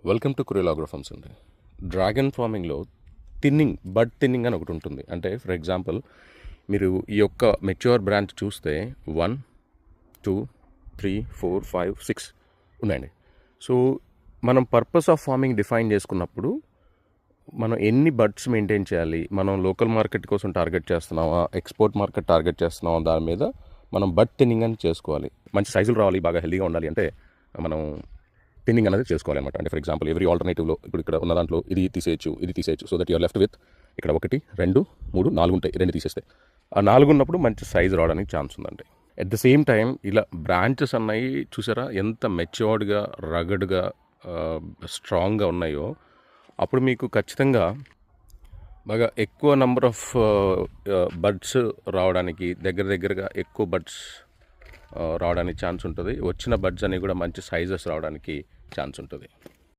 Welcome to కురిలాగ్రఫమ్స్ అండి. Dragon ఫార్మింగ్లో బడ్ thinning అని ఒకటి ఉంటుంది. అంటే ఫర్ ఎగ్జాంపుల్ మీరు ఈ యొక్క మెచ్యూర్ బ్రాంచ్ చూస్తే 1 2 3 4 5 6 ఉన్నాయండి. సో మనం పర్పస్ ఆఫ్ ఫార్మింగ్ డిఫైన్ చేసుకున్నప్పుడు మనం ఎన్ని బడ్స్ మెయింటైన్ చేయాలి, మనం లోకల్ మార్కెట్ కోసం టార్గెట్ చేస్తున్నామా, ఎక్స్పోర్ట్ మార్కెట్ టార్గెట్ చేస్తున్నామా, దాని మీద మనం బడ్ థిన్నింగ్ అని చేసుకోవాలి. మంచి సైజులు రావాలి, బాగా హెల్దీగా ఉండాలి అంటే మనం థిన్నింగ్ అనేది చేసుకోవాలన్నమాట. అంటే ఫర్ ఎగ్జాంపుల్ ఎవ్రీ ఆల్టర్నేటివ్లో ఇప్పుడు ఇక్కడ ఉన్న దాంట్లో ఇది తీసేయచ్చు so that you are left with ఇక్కడ 1 2 3 4 ఉంటాయి. 2 తీసేస్తే ఆ 4 ఉన్నప్పుడు మంచి సైజు రావడానికి ఛాన్స్ ఉందండి. అట్ ద సేమ్ టైం ఇలా బ్రాంచెస్ అన్నాయి చూసారా, ఎంత మెచ్యూర్డ్గా రగడ్గా స్ట్రాంగ్గా ఉన్నాయో అప్పుడు మీకు ఖచ్చితంగా బాగా ఎక్కువ నెంబర్ ఆఫ్ బడ్స్ రావడానికి దగ్గరగా ఎక్కువ బడ్స్ రావడానికి ఛాన్స్ ఉంటుంది. వచ్చిన బడ్స్ అన్నీ కూడా మంచి సైజెస్ రావడానికి ఛాన్స్ ఉంటుంది.